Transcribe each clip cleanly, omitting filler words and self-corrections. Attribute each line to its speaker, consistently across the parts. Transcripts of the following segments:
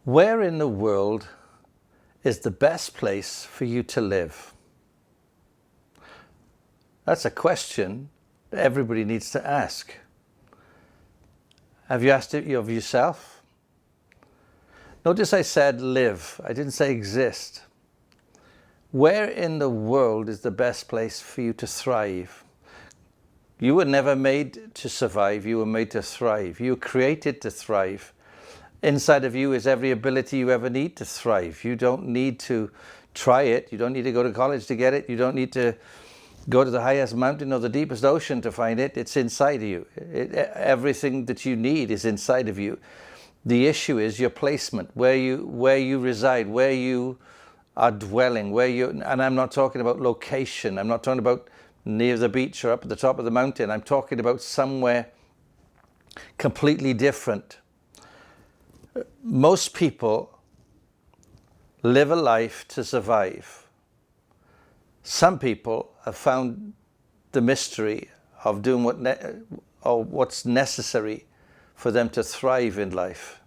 Speaker 1: Where in the world is the best place for you to live? That's a question that everybody needs to ask. Have you asked it of yourself? Notice I said live. I didn't say exist. Where in the world is the best place for you to thrive? You were never made to survive. You were made to thrive. You were created to thrive. Inside of you is every ability you ever need to thrive. You don't need to try it. You don't need to go to college to get it. You don't need to go to the highest mountain or the deepest ocean to find it. It's inside of you. Everything that you need is inside of you. The issue is your placement, where you reside, where you are dwelling, and I'm not talking about location. I'm not talking about near the beach or up at the top of the mountain. I'm talking about somewhere completely different. Most people live a life to survive. Some people have found the mystery of doing what's necessary for them to thrive in life.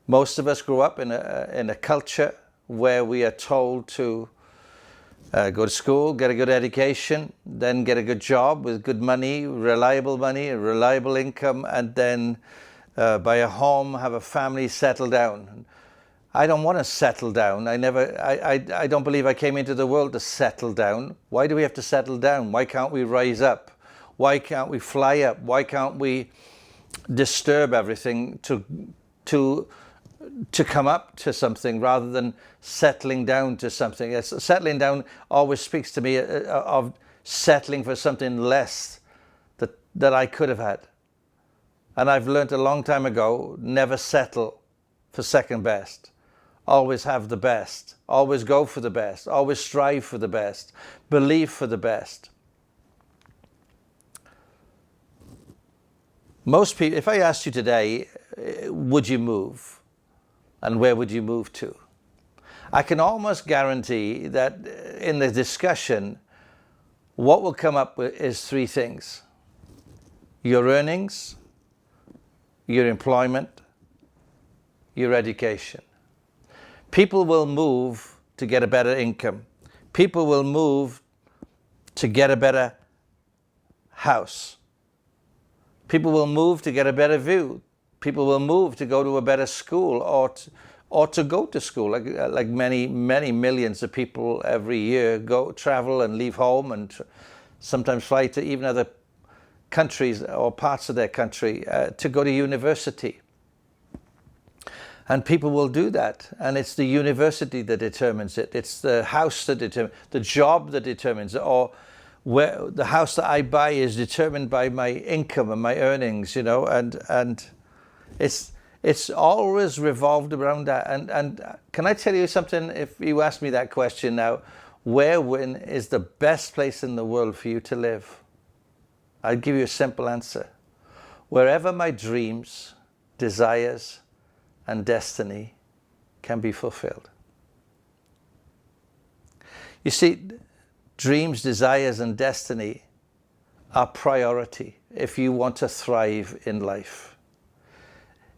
Speaker 1: Most of us grew up in a culture where we are told to go to school, get a good education, then get a good job with good money, a reliable income, and then buy a home, have a family, settle down. I don't want to settle down. I don't believe I came into the world to settle down. Why do we have to settle down? Why can't we rise up? Why can't we fly up? Why can't we disturb everything to come up to something rather than settling down to something? Settling down always speaks to me of settling for something less that I could have had. And I've learned a long time ago, never settle for second best. Always have the best. Always go for the best. Always strive for the best. Believe for the best. Most people, if I asked you today, would you move? And where would you move to? I can almost guarantee that in the discussion, what will come up with is three things: your earnings, your employment, your education. People will move to get a better income. People will move to get a better house. People will move to get a better view. People will move to go to a better school or to go to school, like many millions of people every year travel and leave home and sometimes fly to even other countries or parts of their country to go to university. And people will do that, and it's the university that determines it. It's the house that determines, the job that determines it, or where the house that I buy is determined by my income and my earnings, and it's always revolved around that. And can I tell you something? If you ask me that question now, when is the best place in the world for you to live? I'd give you a simple answer. Wherever my dreams, desires, and destiny can be fulfilled. You see, dreams, desires, and destiny are priority if you want to thrive in life.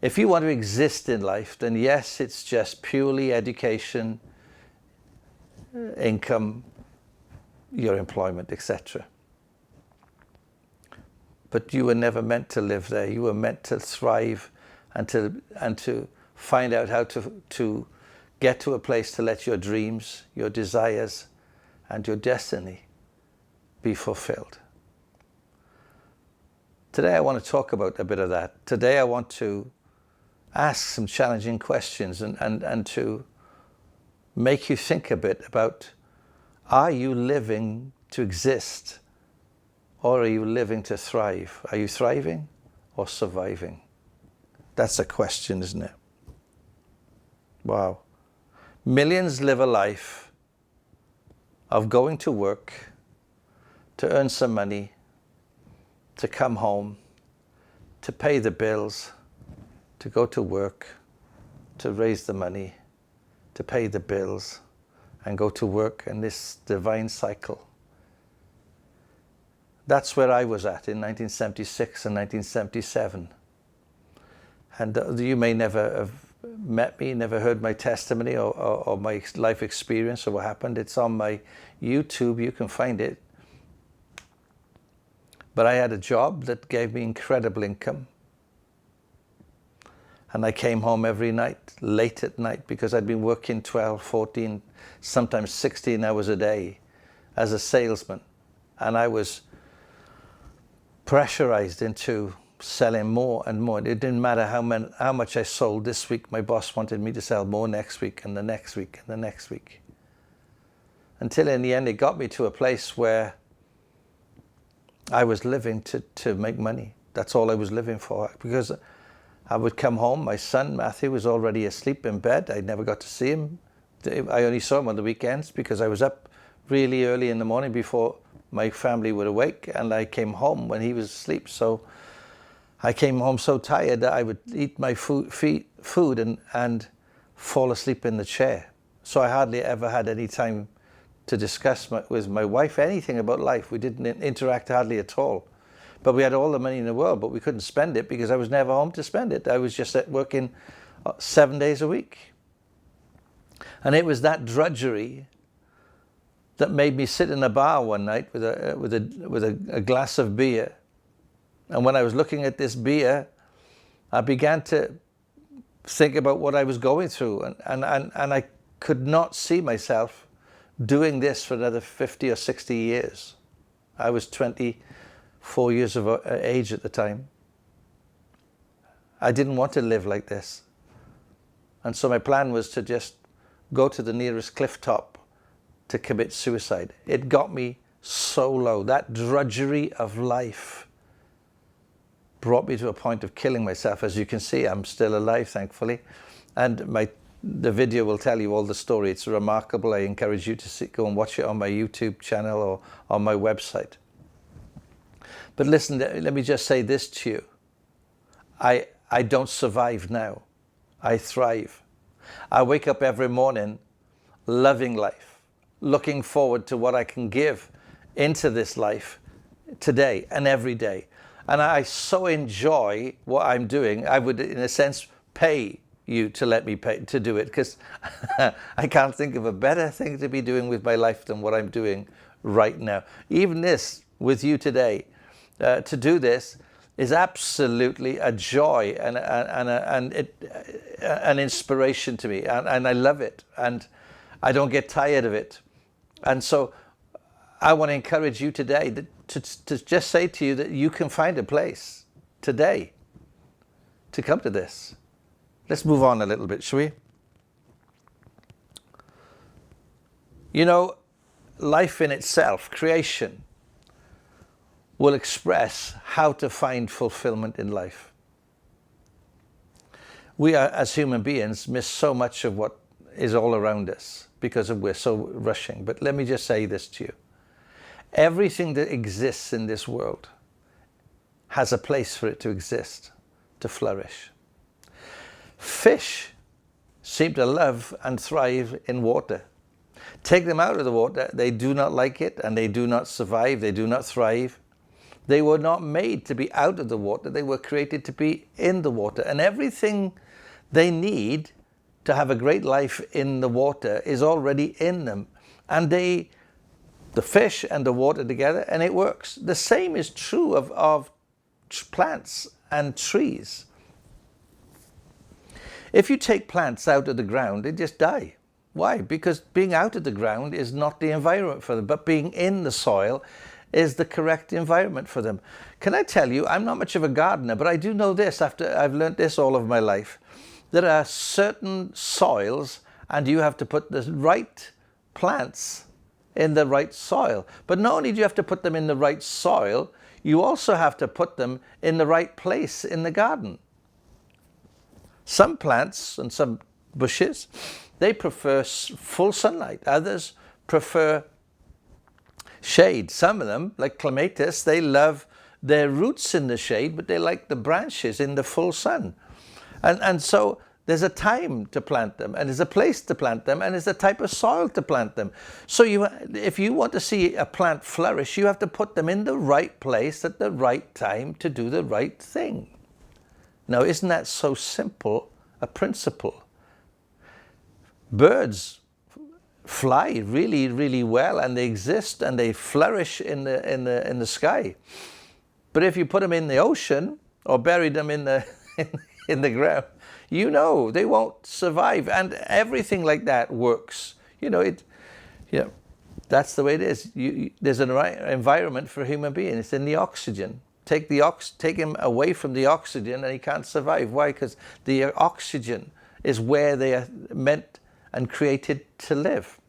Speaker 1: If you want to exist in life, then yes, it's just purely education, income, your employment, etc. But you were never meant to live there. You were meant to thrive and to find out how to get to a place to let your dreams, your desires, and your destiny be fulfilled. Today I want to talk about a bit of that. Today I want to ask some challenging questions and to make you think a bit about, are you living to exist, or are you living to thrive? Are you thriving or surviving? That's a question, isn't it? Wow. Millions live a life of going to work, to earn some money, to come home, to pay the bills, to go to work, to raise the money, to pay the bills, and go to work in this divine cycle. That's where I was at in 1976 and 1977. And you may never have met me, never heard my testimony or my life experience or what happened, it's on my YouTube. You can find it. But I had a job that gave me incredible income. And I came home every night, late at night, because I'd been working 12, 14, sometimes 16 hours a day as a salesman. And I was pressurized into selling more and more. It didn't matter how much I sold this week. My boss wanted me to sell more next week and the next week and the next week. Until in the end, it got me to a place where I was living to make money. That's all I was living for. Because I would come home, my son Matthew was already asleep in bed. I never got to see him. I only saw him on the weekends because I was up really early in the morning before my family would awake, and I came home when he was asleep. So I came home so tired that I would eat my food and fall asleep in the chair. So I hardly ever had any time to discuss with my wife anything about life. We didn't interact hardly at all. But we had all the money in the world, but we couldn't spend it because I was never home to spend it. I was just working 7 days a week. And it was that drudgery that made me sit in a bar one night with a glass of beer. And when I was looking at this beer, I began to think about what I was going through. And I could not see myself doing this for another 50 or 60 years. I was 24 years of age at the time. I didn't want to live like this. And so my plan was to just go to the nearest cliff top to commit suicide. It got me so low. That drudgery of life brought me to a point of killing myself. As you can see, I'm still alive, thankfully. And the video will tell you all the story. It's remarkable. I encourage you to go and watch it on my YouTube channel or on my website. But listen, let me just say this to you. I don't survive now. I thrive. I wake up every morning loving life, looking forward to what I can give into this life today and every day. And I so enjoy what I'm doing. I would, in a sense, pay you to let me to do it, because I can't think of a better thing to be doing with my life than what I'm doing right now. Even this with you today, to do this is absolutely a joy and an inspiration to me, and I love it, and I don't get tired of it. And so I want to encourage you today to just say to you that you can find a place today to come to this. Let's move on a little bit, shall we? You know, life in itself, creation, will express how to find fulfillment in life. We are, as human beings, miss so much of what is all around us because we're so rushing. But let me just say this to you. Everything that exists in this world has a place for it to exist, to flourish. Fish seem to love and thrive in water. Take them out of the water, they do not like it, and they do not survive, they do not thrive. They were not made to be out of the water, they were created to be in the water. And everything they need to have a great life in the water is already in them. And the fish and the water together, and it works. The same is true of plants and trees. If you take plants out of the ground, they just die. Why? Because being out of the ground is not the environment for them, but being in the soil is the correct environment for them. Can I tell you, I'm not much of a gardener, but I do know this after I've learned this all of my life. There are certain soils, and you have to put the right plants in the right soil. But not only do you have to put them in the right soil, you also have to put them in the right place in the garden. Some plants and some bushes, they prefer full sunlight. Others prefer shade. Some of them, like clematis, they love their roots in the shade, but they like the branches in the full sun. And so there's a time to plant them, and there's a place to plant them, and there's a type of soil to plant them. So if you want to see a plant flourish, you have to put them in the right place at the right time to do the right thing. Now, isn't that so simple a principle. Birds fly really, really well, and they exist and they flourish in the sky. But if you put them in the ocean or bury them in the in the ground, you know they won't survive. And everything like that works. That's the way it is. There's an environment for a human being. It's in the oxygen. Take him away from the oxygen and he can't survive. Why? Because the oxygen is where they are meant and created to live.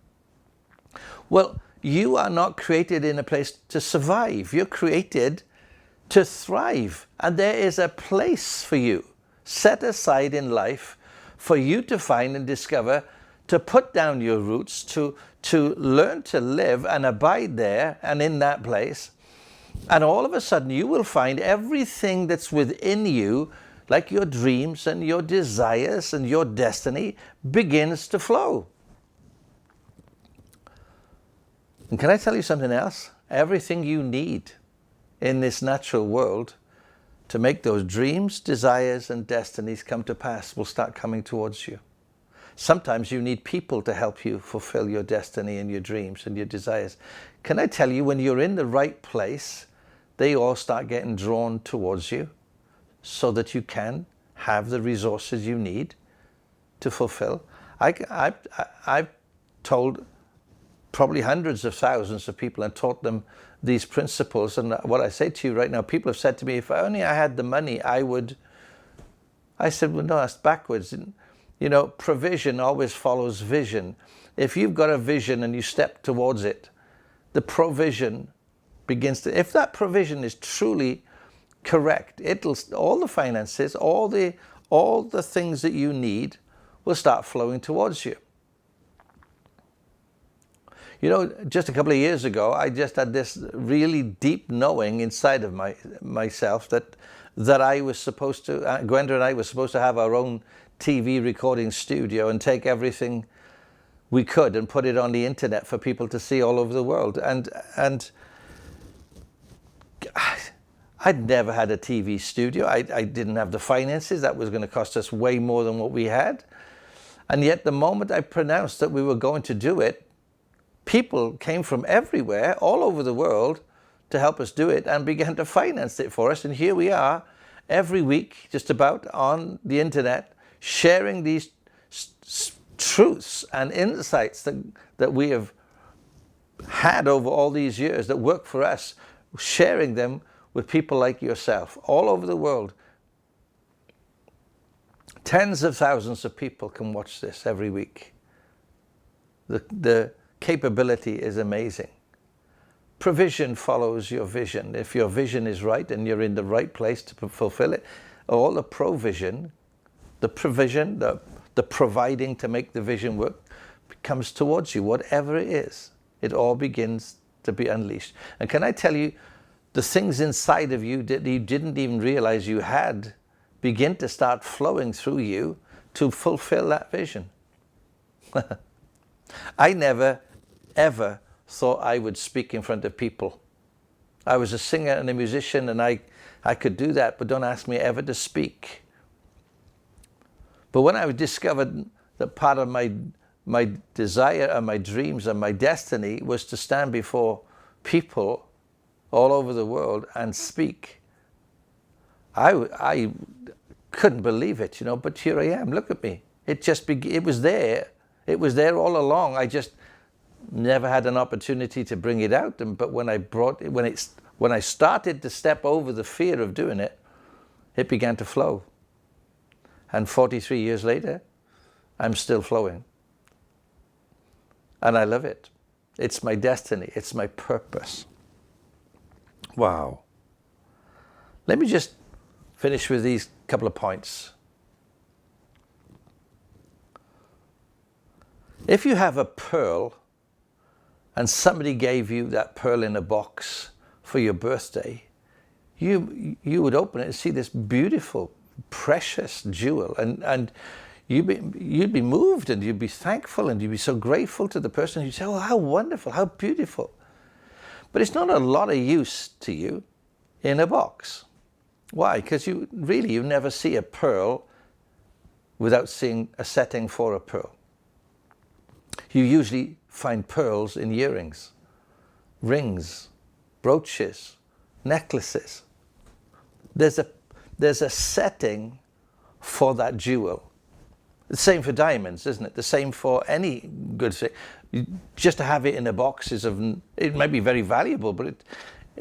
Speaker 1: Well, you are not created in a place to survive. You're created to thrive. And there is a place for you set aside in life for you to find and discover, to put down your roots, to learn to live and abide there and in that place. And all of a sudden you will find everything that's within you, like your dreams and your desires and your destiny, begins to flow. And can I tell you something else? Everything you need in this natural world to make those dreams, desires, and destinies come to pass will start coming towards you. Sometimes you need people to help you fulfill your destiny and your dreams and your desires. Can I tell you, when you're in the right place, they all start getting drawn towards you so that you can have the resources you need to fulfill. I've told probably hundreds of thousands of people and taught them these principles. And what I say to you right now, people have said to me, if only I had the money, I would. I said, well, no, that's backwards. Provision always follows vision. If you've got a vision and you step towards it, the provision begins to, if that provision is truly correct, all the finances, all the things that you need will start flowing towards you. Just a couple of years ago, I just had this really deep knowing inside of myself that I was supposed to, Gwenda and I were supposed to have our own TV recording studio and take everything we could and put it on the internet for people to see all over the world. And I'd never had a TV studio. I didn't have the finances. That was going to cost us way more than what we had. And yet the moment I pronounced that we were going to do it, people came from everywhere, all over the world, to help us do it and began to finance it for us. And here we are every week, just about, on the internet, sharing these truths and insights that we have had over all these years that work for us, sharing them with people like yourself all over the world. Tens of thousands of people can watch this every week. The capability is amazing. Provision follows your vision. If your vision is right and you're in the right place to fulfill it, all the provision, the providing to make the vision work comes towards you. Whatever it is, it all begins to be unleashed. And can I tell you, the things inside of you that you didn't even realize you had begin to start flowing through you to fulfill that vision. I never, ever thought I would speak in front of people. I was a singer and a musician and I could do that, but don't ask me ever to speak. But when I discovered that part of my desire and my dreams and my destiny was to stand before people all over the world and speak, I couldn't believe it, but here I am. Look at me. It was there. It was there all along. I just never had an opportunity to bring it out. But when I started to step over the fear of doing it, it began to flow. And 43 years later, I'm still flowing. And I love it. It's my destiny. It's my purpose. Wow. Let me just finish with these couple of points. If you have a pearl and somebody gave you that pearl in a box for your birthday, you would open it and see this beautiful, precious jewel, and you'd be moved and you'd be thankful and you'd be so grateful to the person. You'd say, oh, how wonderful, how beautiful. But it's not a lot of use to you in a box. Why? Because you never see a pearl without seeing a setting for a pearl. You usually find pearls in earrings, rings, brooches, necklaces. There's a setting for that jewel. The same for diamonds, isn't it? The same for any good thing. Just to have it in a box it might be very valuable, but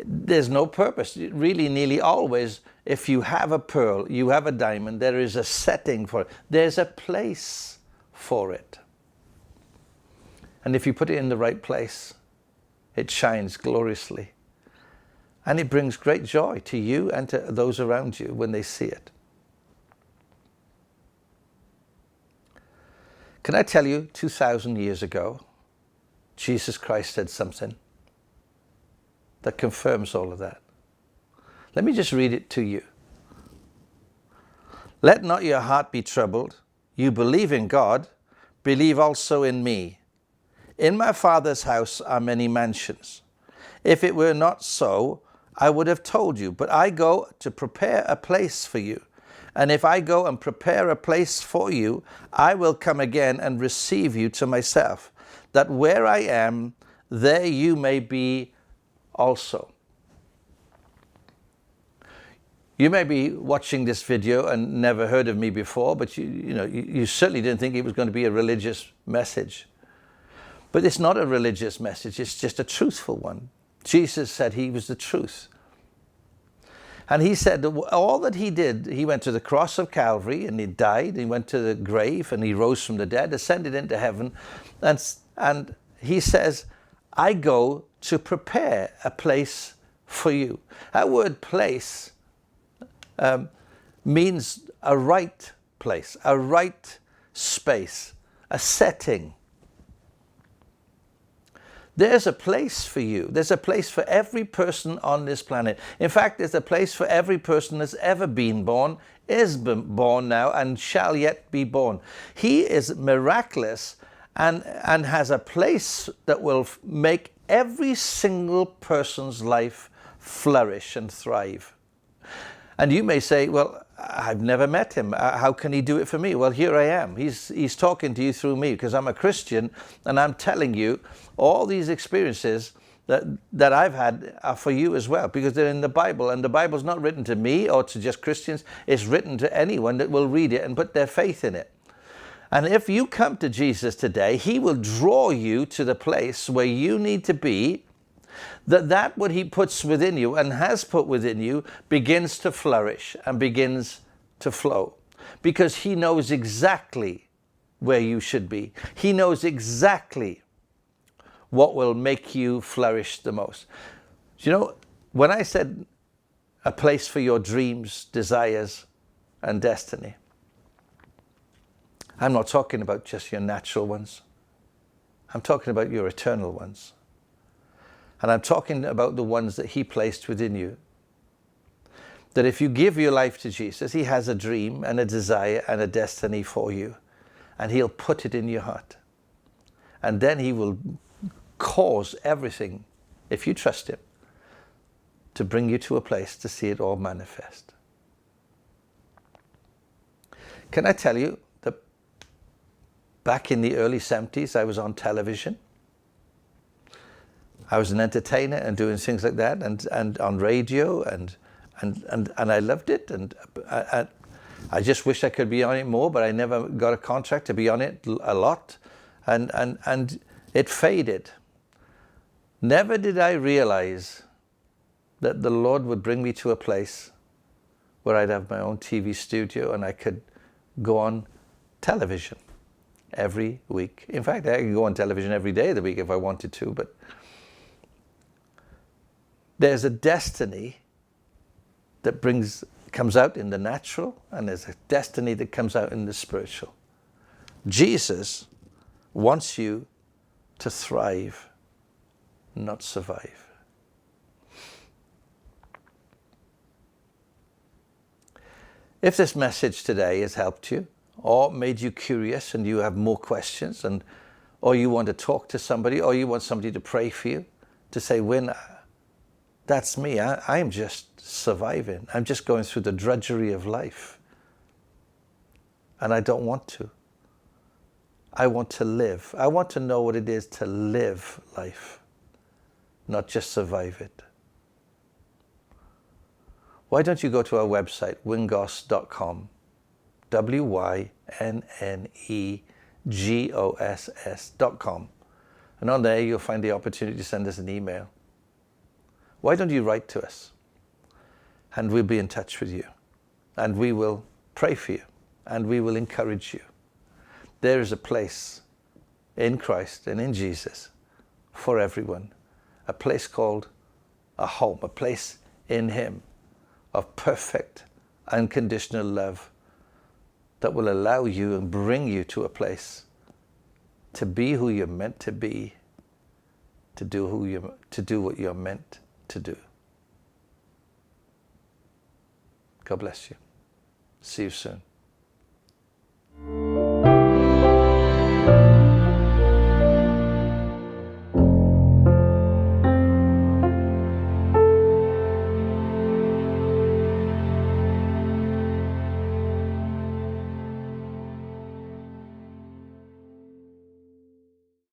Speaker 1: there's no purpose. Really, nearly always, if you have a pearl, you have a diamond, there is a setting for it. There's a place for it. And if you put it in the right place, it shines gloriously. And it brings great joy to you and to those around you when they see it. Can I tell you, 2,000 years ago, Jesus Christ said something that confirms all of that. Let me just read it to you. Let not your heart be troubled. You believe in God, believe also in me. In my Father's house are many mansions. If it were not so, I would have told you, but I go to prepare a place for you. And if I go and prepare a place for you, I will come again and receive you to myself, that where I am, there you may be also. You may be watching this video and never heard of me before, but you certainly didn't think it was going to be a religious message. But it's not a religious message, it's just a truthful one. Jesus said he was the truth. And he said that all that he did, he went to the cross of Calvary and he died, he went to the grave and he rose from the dead, ascended into heaven. And he says, I go to prepare a place for you. That word place means a right place, a right space, a setting. There's a place for you. There's a place for every person on this planet. In fact, there's a place for every person that's ever been born, is born now, and shall yet be born. He is miraculous and has a place that will make every single person's life flourish and thrive. And you may say, well, I've never met him. How can he do it for me? Well, here I am. He's talking to you through me because I'm a Christian and I'm telling you all these experiences that I've had are for you as well because they're in the Bible. And the Bible's not written to me or to just Christians. It's written to anyone that will read it and put their faith in it. And if you come to Jesus today, he will draw you to the place where you need to be, that what he puts within you and has put within you begins to flourish and begins to flow. Because he knows exactly where you should be. He knows exactly what will make you flourish the most. You know, when I said a place for your dreams, desires, and destiny, I'm not talking about just your natural ones. I'm talking about your eternal ones. And I'm talking about the ones that he placed within you. That if you give your life to Jesus, he has a dream and a desire and a destiny for you. And he'll put it in your heart. And then he will cause everything, if you trust him, to bring you to a place to see it all manifest. Can I tell you that back in the early 70s, I was on television. I was an entertainer and doing things like that, and on radio, and I loved it, and I just wish I could be on it more, but I never got a contract to be on it a lot, and it faded. Never did I realize that the Lord would bring me to a place where I'd have my own TV studio and I could go on television every week. In fact, I could go on television every day of the week if I wanted to, but there's a destiny that comes out in the natural, and there's a destiny that comes out in the spiritual. Jesus wants you to thrive, not survive. If this message today has helped you, or made you curious and you have more questions, or you want to talk to somebody, or you want somebody to pray for you, to say, Win, that's me. I'm just surviving. I'm just going through the drudgery of life. And I don't want to. I want to live. I want to know what it is to live life, not just survive it. Why don't you go to our website, wynegos.com, WYNNEGOSS.com. And on there you'll find the opportunity to send us an email. Why don't you write to us? And we'll be in touch with you. And we will pray for you. And we will encourage you. There is a place in Christ and in Jesus for everyone. A place called a home. A place in Him of perfect, unconditional love that will allow you and bring you to a place to be who you're meant to be, to do what you're meant to do. God bless you. See you soon.